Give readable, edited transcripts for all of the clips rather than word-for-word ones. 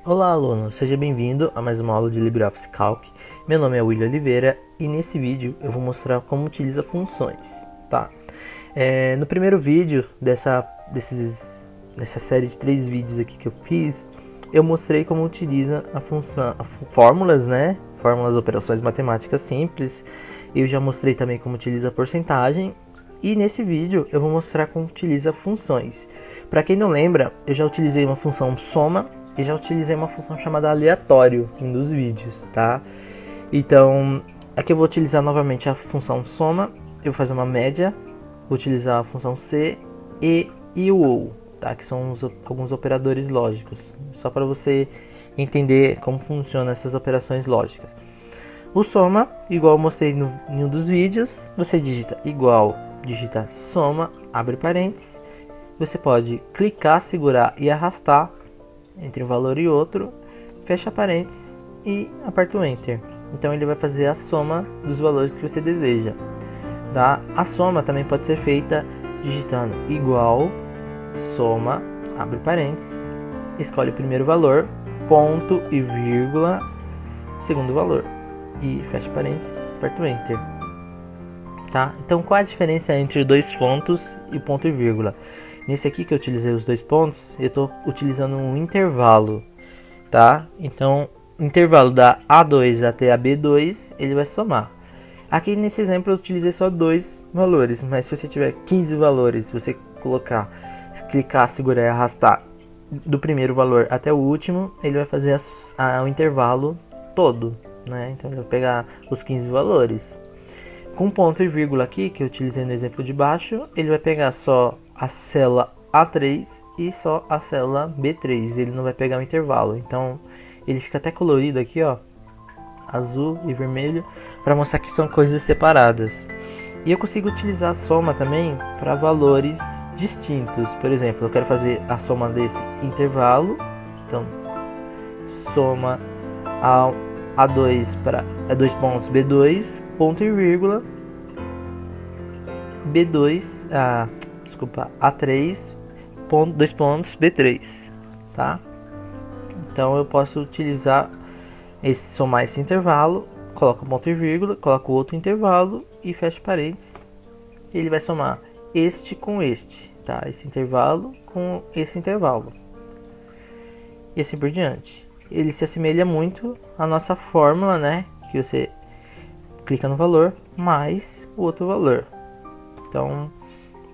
Olá, aluno, seja bem-vindo a mais uma aula de LibreOffice Calc. Meu nome é William Oliveira e nesse vídeo eu vou mostrar como utiliza funções, tá? No primeiro vídeo dessa série de 3 vídeos aqui que eu fiz, eu mostrei como utiliza a função, fórmulas, né? Fórmulas, operações matemáticas simples. Eu já mostrei também como utiliza a porcentagem e nesse vídeo eu vou mostrar como utiliza funções. Para quem não lembra, eu já utilizei uma função soma e já utilizei uma função chamada aleatório em um dos vídeos, tá? Então, aqui eu vou utilizar novamente a função soma, eu vou fazer uma média, vou utilizar a função C e o OU, tá? Que são alguns operadores lógicos, só para você entender como funcionam essas operações lógicas. O soma, igual eu mostrei em um dos vídeos, você digita igual, digita soma, abre parênteses, você pode clicar, segurar e arrastar entre um valor e outro, fecha parênteses e aperta o Enter. Então ele vai fazer a soma dos valores que você deseja. Tá? A soma também pode ser feita digitando igual, soma, abre parênteses, escolhe o primeiro valor, ponto e vírgula, segundo valor e fecha parênteses, aperta o Enter. Tá? Então qual a diferença entre dois pontos e ponto e vírgula? Nesse aqui que eu utilizei os dois pontos, eu estou utilizando um intervalo, tá? Então, intervalo da A2 até a B2, ele vai somar. Aqui nesse exemplo eu utilizei só dois valores, mas se você tiver 15 valores, se você clicar, segurar e arrastar do primeiro valor até o último, ele vai fazer o intervalo todo, né? Então ele vai pegar os 15 valores. Com ponto e vírgula aqui, que eu utilizei no exemplo de baixo, ele vai pegar só a célula A3 e só a célula B3, ele não vai pegar o intervalo. Então ele fica até colorido aqui, ó, azul e vermelho, para mostrar que são coisas separadas. E eu consigo utilizar a soma também para valores distintos. Por exemplo, eu quero fazer a soma desse intervalo, então soma A2 para dois pontos B2, ponto e vírgula, B2, A3, dois pontos B3, tá? Então eu posso utilizar somar esse intervalo, coloco ponto e vírgula, coloco outro intervalo e fecho parênteses. Ele vai somar este com este, tá? Esse intervalo com esse intervalo. E assim por diante. Ele se assemelha muito à nossa fórmula, né? Que você clica no valor mais o outro valor. Então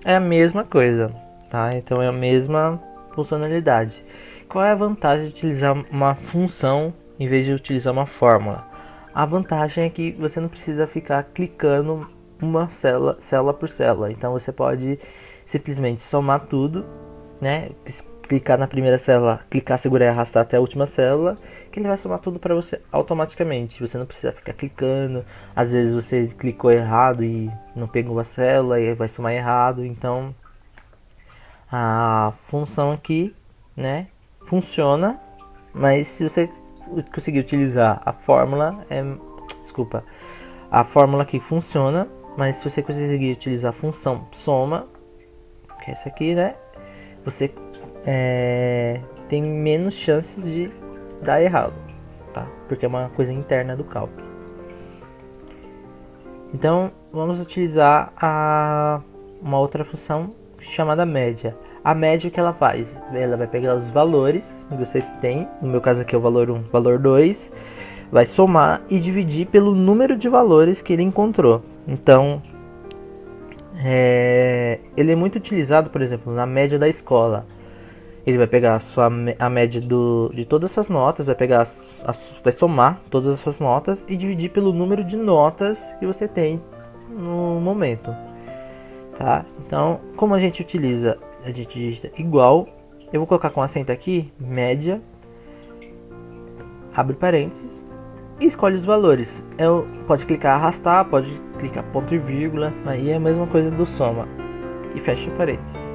é a mesma coisa, tá? Então é a mesma funcionalidade. Qual é a vantagem de utilizar uma função em vez de utilizar uma fórmula? A vantagem é que você não precisa ficar clicando uma célula por célula. Então você pode simplesmente somar tudo, né? Clicar na primeira célula, clicar, segurar e arrastar até a última célula, que ele vai somar tudo para você automaticamente. Você não precisa ficar clicando. Às vezes você clicou errado e não pegou a célula e vai somar errado. Então a função aqui, né, funciona, mas se você conseguir utilizar a fórmula, a fórmula aqui funciona, mas se você conseguir utilizar a função soma, que é essa aqui, né, você tem menos chances de dar errado, tá? Porque é uma coisa interna do Calc. Então vamos utilizar uma outra função chamada média. A média, o que ela faz? Ela vai pegar os valores que você tem, no meu caso aqui é o valor 1, valor 2, vai somar e dividir pelo número de valores que ele encontrou. Então ele é muito utilizado, por exemplo, na média da escola. Ele vai pegar a média de todas essas notas, vai somar todas as suas notas e dividir pelo número de notas que você tem no momento, tá? Então, como a gente utiliza, a gente digita igual, eu vou colocar com acento aqui, média, abre parênteses e escolhe os valores. Pode clicar arrastar, pode clicar ponto e vírgula, aí é a mesma coisa do soma e fecha parênteses.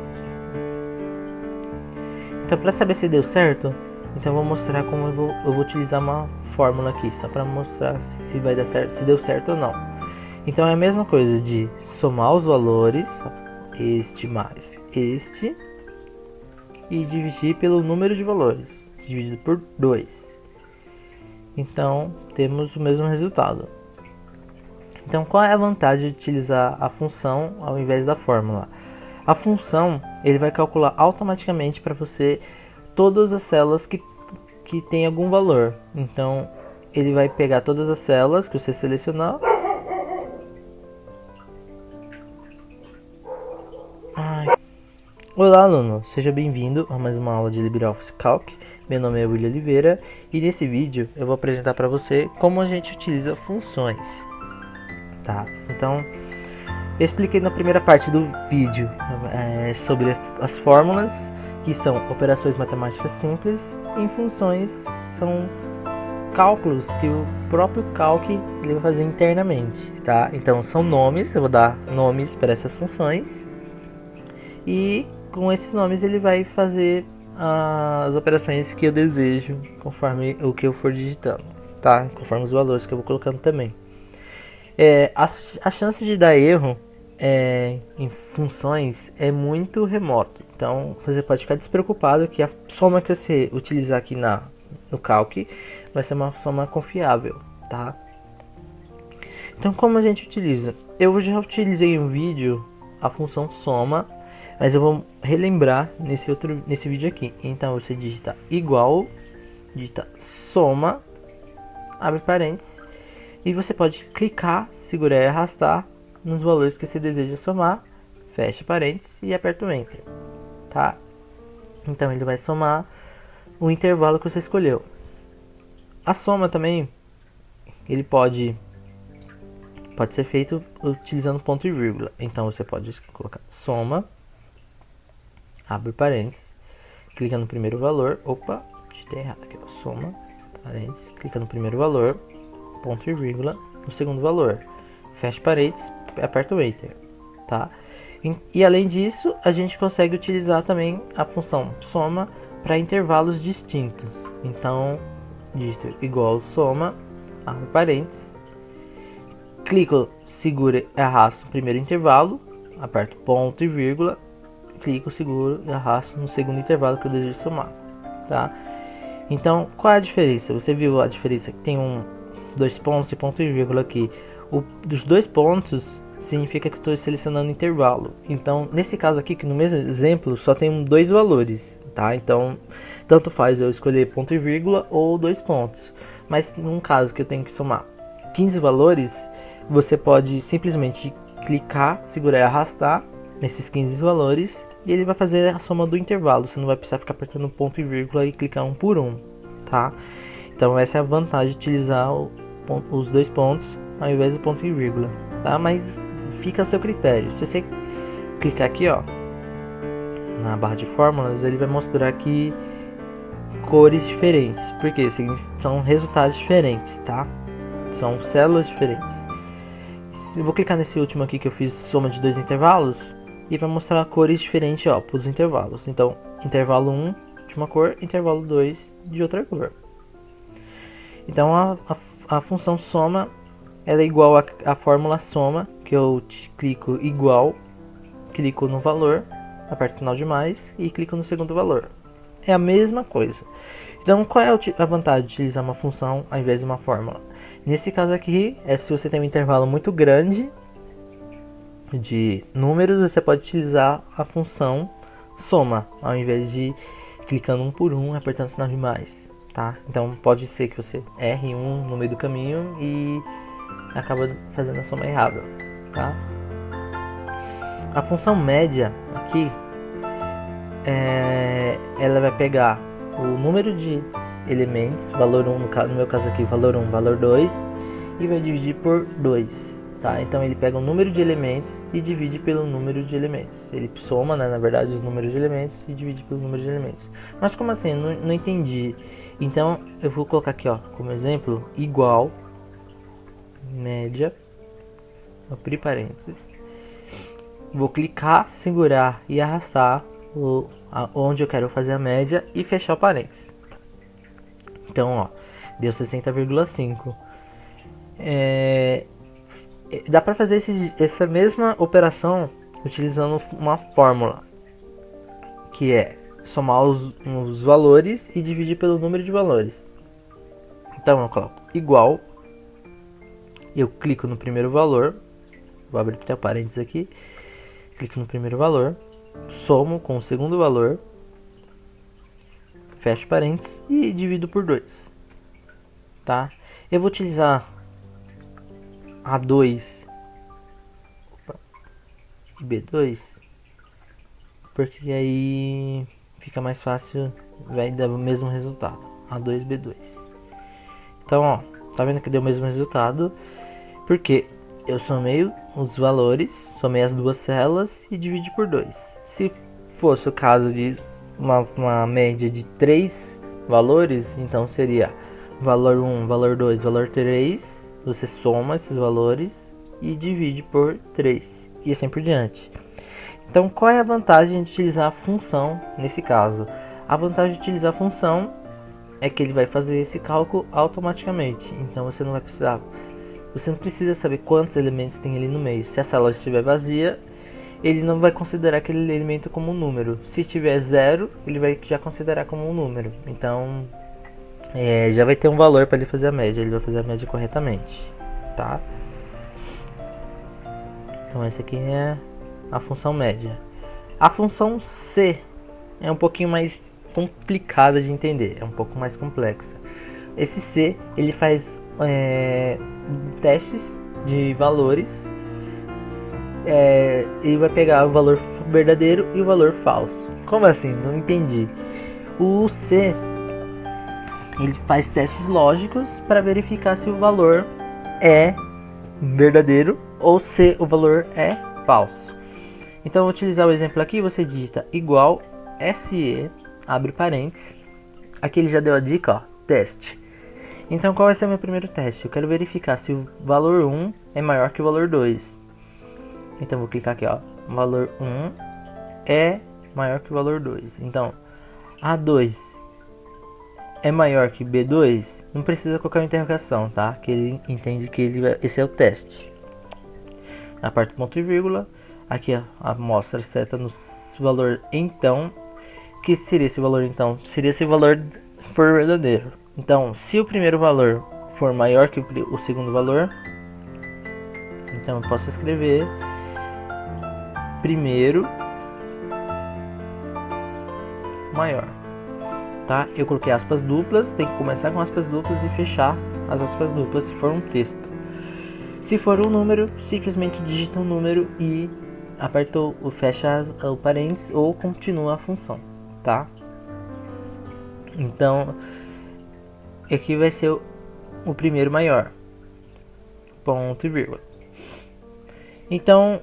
Então, para saber se deu certo, então eu vou mostrar como eu vou utilizar uma fórmula aqui, só para mostrar se vai dar certo, se deu certo ou não. Então é a mesma coisa de somar os valores, este mais este, e dividir pelo número de valores. dividido por 2. Então, temos o mesmo resultado. Então, qual é a vantagem de utilizar a função ao invés da fórmula? A função, ele vai calcular automaticamente para você todas as células que tem algum valor. Então, ele vai pegar todas as células que você selecionar. Olá, aluno! Seja bem-vindo a mais uma aula de LibreOffice Calc. Meu nome é William Oliveira e nesse vídeo eu vou apresentar para você como a gente utiliza funções. Tá? Então, eu expliquei na primeira parte do vídeo sobre as fórmulas, que são operações matemáticas simples, e funções são cálculos que o próprio Calc ele vai fazer internamente. Tá? Então, são nomes, eu vou dar nomes para essas funções e com esses nomes ele vai fazer as operações que eu desejo conforme o que eu for digitando, tá? Conforme os valores que eu vou colocando também. A chance de dar erro em funções é muito remoto, então você pode ficar despreocupado que a soma que você utilizar aqui no Calc vai ser uma soma confiável, tá? Então, como a gente utiliza? Eu já utilizei em um vídeo a função soma, mas eu vou relembrar nesse vídeo aqui. Então você digita igual, digita soma, abre parênteses, e você pode clicar, segurar e arrastar nos valores que você deseja somar, fecha parênteses e aperta o Enter, tá? Então ele vai somar o intervalo que você escolheu. A soma também, ele pode ser feito utilizando ponto e vírgula. Então você pode colocar soma, abre parênteses, clica no primeiro valor, digitei errado aqui, soma, parênteses, clica no primeiro valor, ponto e vírgula, no segundo valor, fecha parênteses, aperta o Enter, tá? E além disso, a gente consegue utilizar também a função soma para intervalos distintos. Então, digito igual soma, abre parênteses, clico, segura e arrasto o primeiro intervalo, aperto ponto e vírgula, clico, seguro e arrasto no segundo intervalo que eu desejo somar, tá? Então, qual é a diferença? Você viu a diferença que tem dois pontos e ponto e vírgula aqui. Dos dois pontos significa que estou selecionando intervalo. Então, nesse caso aqui, que no mesmo exemplo só tem dois valores, tá? Então, tanto faz eu escolher ponto e vírgula ou dois pontos. Mas num caso que eu tenho que somar 15 valores, você pode simplesmente clicar, segurar e arrastar nesses 15 valores e ele vai fazer a soma do intervalo. Você não vai precisar ficar apertando ponto e vírgula e clicar um por um, tá? Então essa é a vantagem de utilizar os dois pontos ao invés do ponto e vírgula, tá? Mas fica a seu critério. Se você clicar aqui, ó, na barra de fórmulas, ele vai mostrar aqui cores diferentes, porque são resultados diferentes, tá? São células diferentes. Eu vou clicar nesse último aqui que eu fiz soma de dois intervalos e vai mostrar cores diferentes, ó, para os intervalos. Então, intervalo 1 de uma cor, intervalo 2 de outra cor. Então, a função soma ela é igual à fórmula soma, que eu clico igual, clico no valor, aperto sinal de mais e clico no segundo valor. É a mesma coisa. Então, qual é a vantagem de utilizar uma função ao invés de uma fórmula? Nesse caso aqui, se você tem um intervalo muito grande de números, você pode utilizar a função soma, ao invés de clicando um por um, apertando o sinal de mais, tá? Então pode ser que você erre um no meio do caminho e acaba fazendo a soma errada, tá? A função média aqui, ela vai pegar o número de elementos, valor 1, no meu caso aqui, valor 1, valor 2, e vai dividir por 2. Tá? Então ele pega o número de elementos e divide pelo número de elementos. Ele soma, né, na verdade, os números de elementos e divide pelo número de elementos. Mas como assim? Não entendi. Então eu vou colocar aqui, ó, como exemplo, igual, média, abrir parênteses. Vou clicar, segurar e arrastar onde eu quero fazer a média e fechar o parênteses. Então, ó, deu 60,5. Dá para fazer essa mesma operação utilizando uma fórmula, que é somar os valores e dividir pelo número de valores. Então eu coloco igual, eu clico no primeiro valor, vou abrir até parênteses aqui, clico no primeiro valor, somo com o segundo valor, fecho parênteses e divido por 2, tá? Eu vou utilizar A2 e B2, porque aí fica mais fácil, vai dar o mesmo resultado, A2 e B2. Então, ó, tá vendo que deu o mesmo resultado? Porque eu somei os valores, somei as duas células e dividi por 2. Se fosse o caso de uma média de 3 valores, então seria valor 1, valor 2, valor 3. Você soma esses valores e divide por 3. E assim por diante. Então, qual é a vantagem de utilizar a função nesse caso? A vantagem de utilizar a função é que ele vai fazer esse cálculo automaticamente. Então você não precisa saber quantos elementos tem ali no meio. Se a célula estiver vazia, ele não vai considerar aquele elemento como um número. Se tiver 0, ele vai já considerar como um número. Então já vai ter um valor para ele fazer a média. Ele vai fazer a média corretamente, tá? Então essa aqui é a função média. A função C é um pouquinho mais complicada de entender, é um pouco mais complexa. Esse C, ele faz testes de valores. Ele vai pegar o valor verdadeiro e o valor falso. Como assim? Não entendi. O C, ele faz testes lógicos para verificar se o valor é verdadeiro ou se o valor é falso. Então, vou utilizar o exemplo aqui. Você digita igual SE, abre parênteses. Aqui ele já deu a dica, ó, teste. Então, qual vai ser o meu primeiro teste? Eu quero verificar se o valor 1 é maior que o valor 2. Então, vou clicar aqui, ó. O valor 1 é maior que o valor 2. Então, A2 é maior que B2. Não precisa colocar uma interrogação, tá? Que ele entende que esse é o teste. Na parte ponto e vírgula. Aqui a mostra seta no valor então. Que seria esse valor então? Seria esse valor for verdadeiro. Então, se o primeiro valor for maior que o segundo valor, então eu posso escrever primeiro maior, tá? Eu coloquei aspas duplas, tem que começar com aspas duplas e fechar as aspas duplas se for um texto. Se for um número, simplesmente digita um número e aperta ou fecha o parênteses ou continua a função, tá? Então, aqui vai ser o primeiro maior, ponto e vírgula. Então,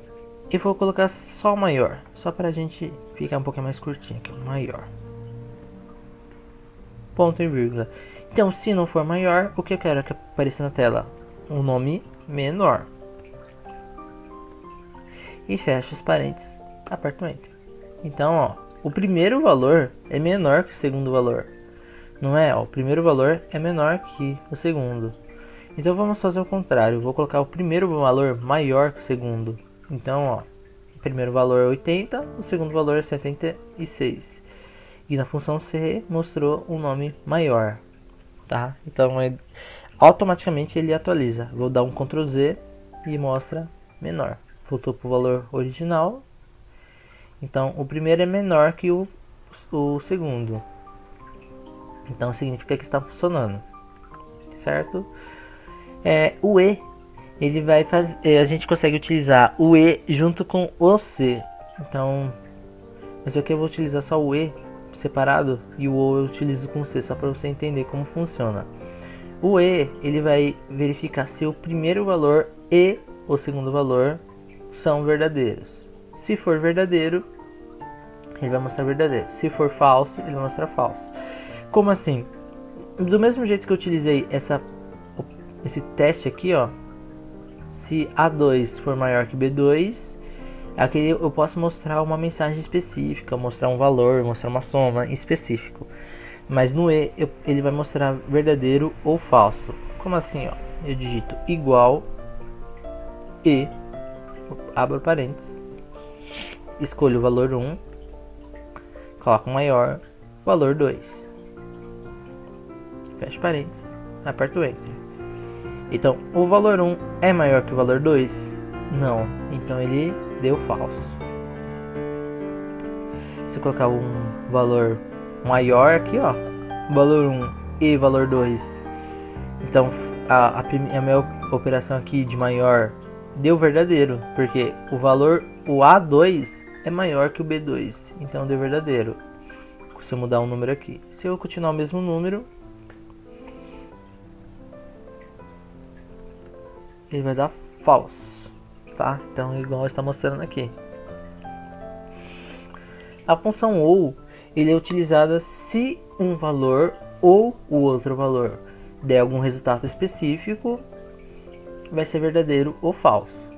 eu vou colocar só o maior, só para a gente ficar um pouquinho mais curtinho aqui, maior, ponto e vírgula. Então, se não for maior, o que eu quero que apareça na tela? Um nome menor. E fecha os parênteses, aperto Enter. Então, ó, o primeiro valor é menor que o segundo valor. Não é? Ó, o primeiro valor é menor que o segundo. Então, vamos fazer o contrário. Vou colocar o primeiro valor maior que o segundo. Então, ó, o primeiro valor é 80, o segundo valor é 76. E na função C mostrou um nome maior, tá? Então, automaticamente ele atualiza. Vou dar um Ctrl Z e mostra menor. Voltou para o valor original. Então, o primeiro é menor que o segundo. Então, significa que está funcionando, certo? O E, ele vai fazer. A gente consegue utilizar o E junto com o C. Então, mas aqui eu vou utilizar só o E separado e o O eu utilizo com o C, só para você entender como funciona. O E, ele vai verificar se o primeiro valor e o segundo valor são verdadeiros. Se for verdadeiro, ele vai mostrar verdadeiro. Se for falso, ele vai mostrar falso. Como assim? Do mesmo jeito que eu utilizei esse teste aqui, ó. Se A2 for maior que B2, aqui eu posso mostrar uma mensagem específica, mostrar um valor, mostrar uma soma específico. Mas no E, ele vai mostrar verdadeiro ou falso. Como assim, ó? Eu digito igual E, abro parênteses, escolho o valor 1, coloco maior, valor 2. Fecha parênteses, aperto o Enter. Então, o valor 1 é maior que o valor 2? Não, então ele deu falso. Se eu colocar um valor maior aqui, ó, valor 1 e valor 2, então a minha operação aqui de maior deu verdadeiro, porque o A2 é maior que o B2, então deu verdadeiro. Se eu mudar um número aqui, se eu continuar o mesmo número, ele vai dar falso, tá? Então igual está mostrando aqui. A função OU, ele é utilizada se um valor ou o outro valor der algum resultado específico, vai ser verdadeiro ou falso.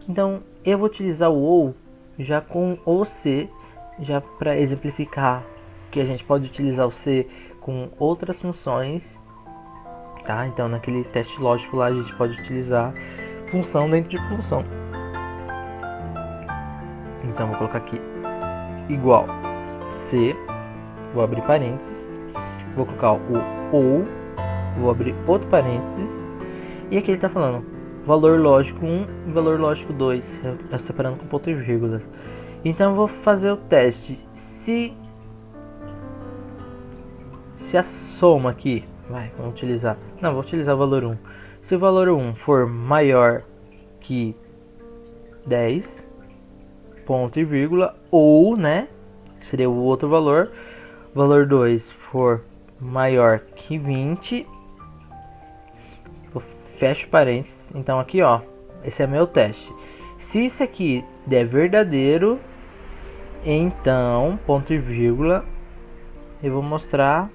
Então eu vou utilizar o OU já com o C, já para exemplificar que a gente pode utilizar o C com outras funções, tá? Então naquele teste lógico lá a gente pode utilizar função dentro de função. Então vou colocar aqui igual C, vou abrir parênteses, vou colocar o OU, vou abrir outro parênteses, e aqui ele está falando valor lógico 1 e valor lógico 2, eu separando com ponto e vírgula. Então eu vou fazer o teste se a soma aqui, vamos utilizar, não, vou utilizar o valor 1. Se o valor 1 for maior que 10, ponto e vírgula, ou, né, seria o outro valor, valor 2 for maior que 20, fecho parênteses. Então aqui, ó, esse é meu teste. Se isso aqui der verdadeiro, então, ponto e vírgula, eu vou mostrar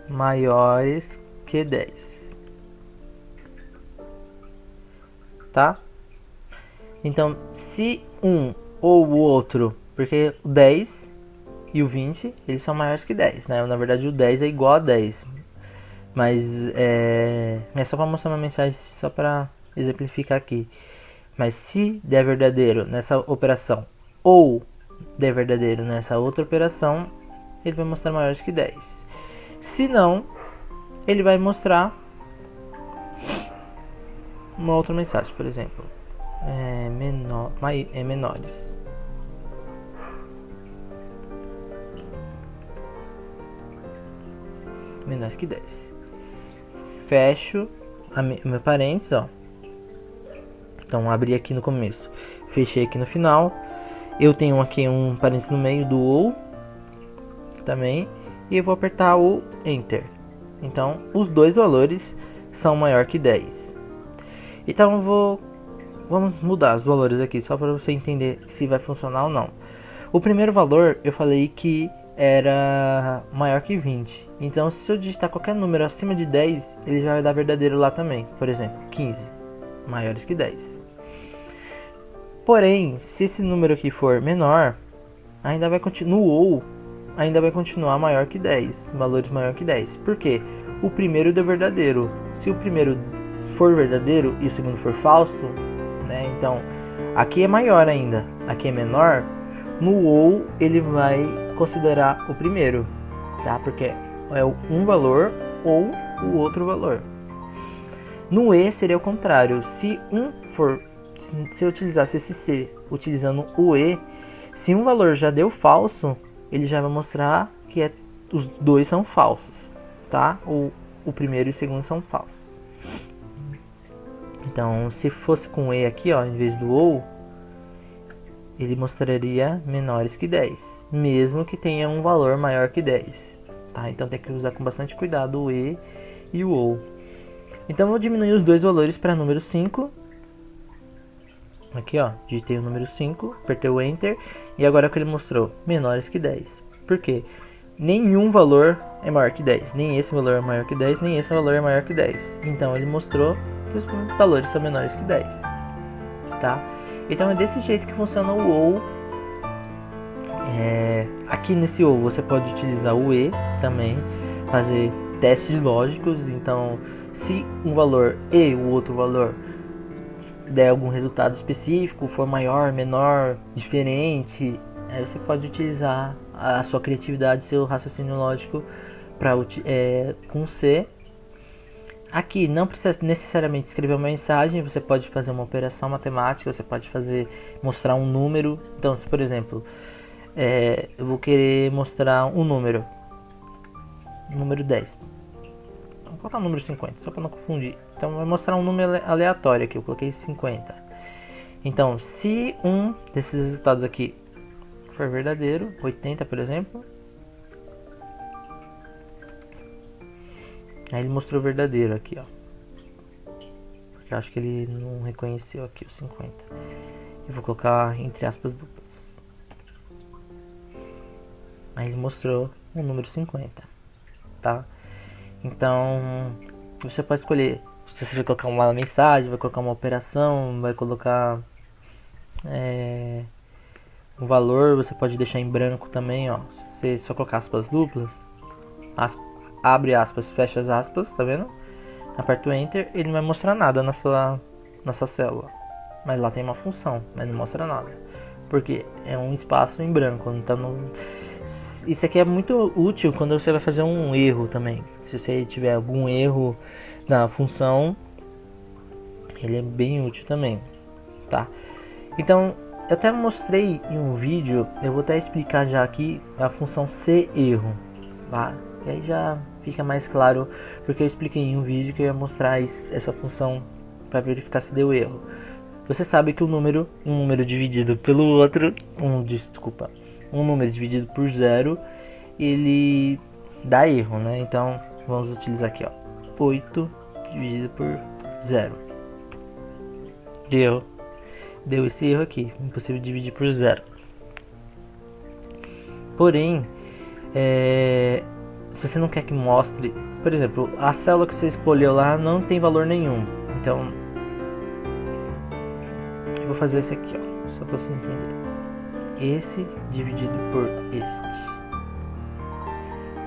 maiores que 10, tá? Então, se um ou o outro, porque o 10 e o 20, eles são maiores que 10, né? Na verdade, o 10 é igual a 10, mas é só para mostrar uma mensagem, só para exemplificar aqui. Mas se der verdadeiro nessa operação ou der verdadeiro nessa outra operação, ele vai mostrar maiores que 10. Se não, ele vai mostrar uma outra mensagem, por exemplo, menores. Menores que 10. Fecho meu parênteses, ó. Então abri aqui no começo, fechei aqui no final. Eu tenho aqui um parênteses no meio do OU também, e eu vou apertar o Enter. Então os dois valores são maior que 10. Então vamos mudar os valores aqui só para você entender se vai funcionar ou não. O primeiro valor eu falei que era maior que 20. Então se eu digitar qualquer número acima de 10, ele já vai dar verdadeiro lá também. Por exemplo, 15, maiores que 10. Porém, se esse número aqui for menor, ainda vai continuar maior que 10, valores maior que 10. Por quê? O primeiro deu verdadeiro. Se o primeiro for verdadeiro e o segundo for falso, né? Então, aqui é maior ainda, aqui é menor. No OU ele vai considerar o primeiro, tá? Porque é um valor ou o outro valor. No E seria o contrário. Se eu utilizasse esse C utilizando o E, se um valor já deu falso, ele já vai mostrar que os dois são falsos, tá? O primeiro e o segundo são falsos. Então, se fosse com E aqui, ó, em vez do OU, ele mostraria menores que 10, mesmo que tenha um valor maior que 10, tá? Então tem que usar com bastante cuidado o E e o OU. Então eu vou diminuir os dois valores para número 5. Aqui, ó, digitei o número 5, apertei o Enter, e agora que ele mostrou menores que 10. Por quê? Nenhum valor é maior que 10, nem esse valor é maior que 10, nem esse valor é maior que 10. Então ele mostrou que os valores são menores que 10, tá? Então é desse jeito que funciona o OU. Aqui nesse OU você pode utilizar o E também, fazer testes lógicos. Então, se um valor e o outro valor der algum resultado específico, for maior, menor, diferente, Aí você pode utilizar a sua criatividade, seu raciocínio lógico com C. Aqui não precisa necessariamente escrever uma mensagem, você pode fazer uma operação matemática, você pode mostrar um número. Então, se por exemplo, eu vou querer mostrar um número 10. Vou colocar o número 50, só para não confundir. Então, vai mostrar um número aleatório aqui, eu coloquei 50. Então, se um desses resultados aqui for verdadeiro, 80 por exemplo, aí ele mostrou verdadeiro aqui, ó. Porque eu acho que ele não reconheceu aqui o 50. Eu vou colocar entre aspas duplas. Aí ele mostrou o número 50, tá? Então, você pode escolher se você vai colocar uma mensagem, vai colocar uma operação, vai colocar um valor, você pode deixar em branco também, ó. Se você só colocar aspas duplas, abre aspas, fecha as aspas, tá vendo? Aperta o Enter, ele não vai mostrar nada na sua célula. Mas lá tem uma função, mas não mostra nada. Porque é um espaço em branco, então isso aqui é muito útil quando você vai fazer um erro também. Se você tiver algum erro na função, ele é bem útil também, tá? Então, eu até mostrei em um vídeo, eu vou até explicar já aqui a função CErro, tá? E aí já fica mais claro, porque eu expliquei em um vídeo que eu ia mostrar essa função para verificar se deu erro. Você sabe que um número dividido pelo outro, um número dividido por zero, ele dá erro, né? Então, vamos utilizar aqui, ó, 8 dividido por 0. Deu esse erro aqui, impossível dividir por 0. Porém, se você não quer que mostre, por exemplo, a célula que você escolheu lá não tem valor nenhum, então eu vou fazer esse aqui, ó, só para você entender. Esse dividido por este,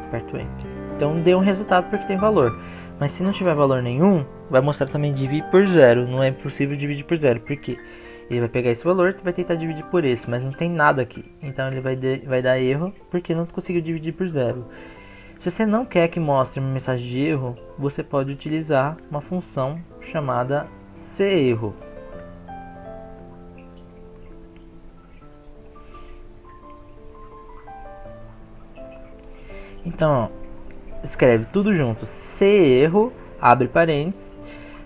aperto Enter. Então deu um resultado porque tem valor, mas se não tiver valor nenhum, vai mostrar também dividir por 0. Não é possível dividir por 0, porque ele vai pegar esse valor e vai tentar dividir por esse, mas não tem nada aqui, então ele vai dar erro porque não conseguiu dividir por 0. Se você não quer que mostre uma mensagem de erro, você pode utilizar uma função chamada CErro. Então, ó, escreve tudo junto, CErro, abre parênteses,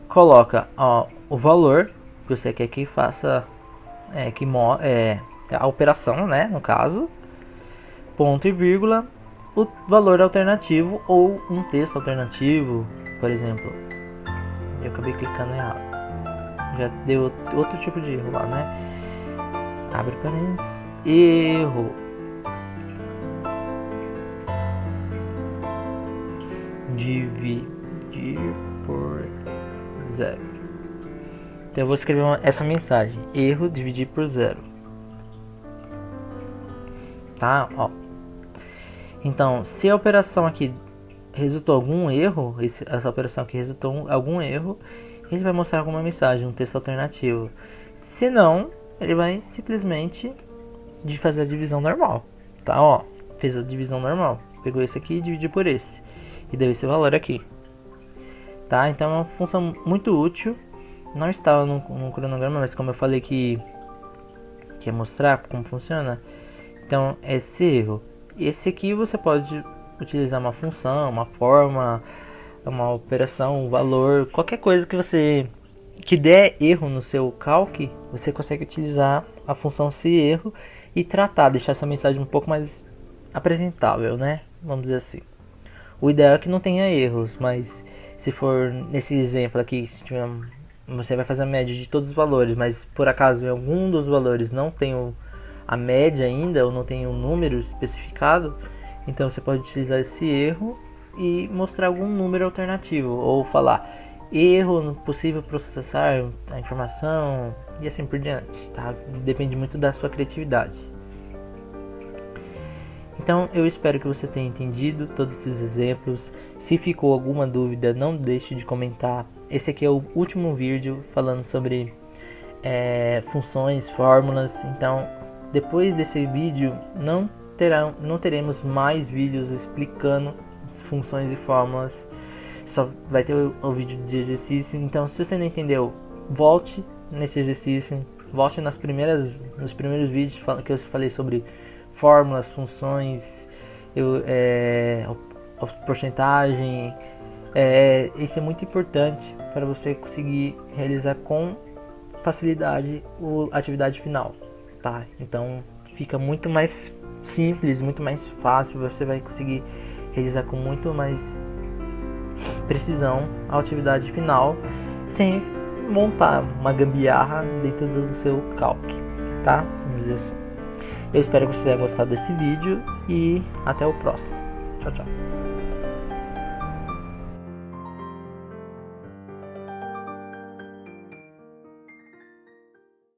coloca, ó, o valor que você quer que faça, a operação, né, no caso, ponto e vírgula, o valor alternativo ou um texto alternativo, por exemplo. Eu acabei clicando errado, já deu outro tipo de erro lá, né? Abre parênteses, erro, dividir por 0. Então eu vou escrever essa mensagem: erro, dividir por 0. Tá? Ó. Então, se a operação aqui resultou algum erro, essa operação aqui resultou algum erro, ele vai mostrar alguma mensagem, um texto alternativo. Se não, ele vai simplesmente fazer a divisão normal. Tá? Ó, fez a divisão normal. Pegou esse aqui e dividiu por esse. E deu esse valor aqui. Tá? Então é uma função muito útil. Não estava no cronograma, mas como eu falei que ia mostrar como funciona, então esse erro. Esse aqui você pode utilizar uma função, uma forma, uma operação, um valor, qualquer coisa que der erro no seu calc, você consegue utilizar a função CErro e deixar essa mensagem um pouco mais apresentável, né? Vamos dizer assim. O ideal é que não tenha erros, mas se for nesse exemplo aqui, você vai fazer a média de todos os valores, mas por acaso em algum dos valores não tem a média ainda, ou não tem um número especificado, então você pode utilizar esse erro e mostrar algum número alternativo, ou falar erro, não possível processar a informação, e assim por diante, tá? Depende muito da sua criatividade. Então eu espero que você tenha entendido todos esses exemplos. Se ficou alguma dúvida, não deixe de comentar. Esse aqui é o último vídeo falando sobre funções, fórmulas. Então depois desse vídeo não teremos mais vídeos explicando funções e fórmulas, só vai ter o vídeo de exercício. Então, se você não entendeu, volte nesse exercício, volte nos primeiros vídeos que eu falei sobre fórmulas, funções, porcentagem. Isso é muito importante para você conseguir realizar com facilidade a atividade final, tá? Então fica muito mais simples, muito mais fácil, você vai conseguir realizar com muito mais precisão a atividade final, sem montar uma gambiarra dentro do seu calc, tá? Vamos dizer assim. Eu espero que você tenha gostado desse vídeo e até o próximo. Tchau, tchau.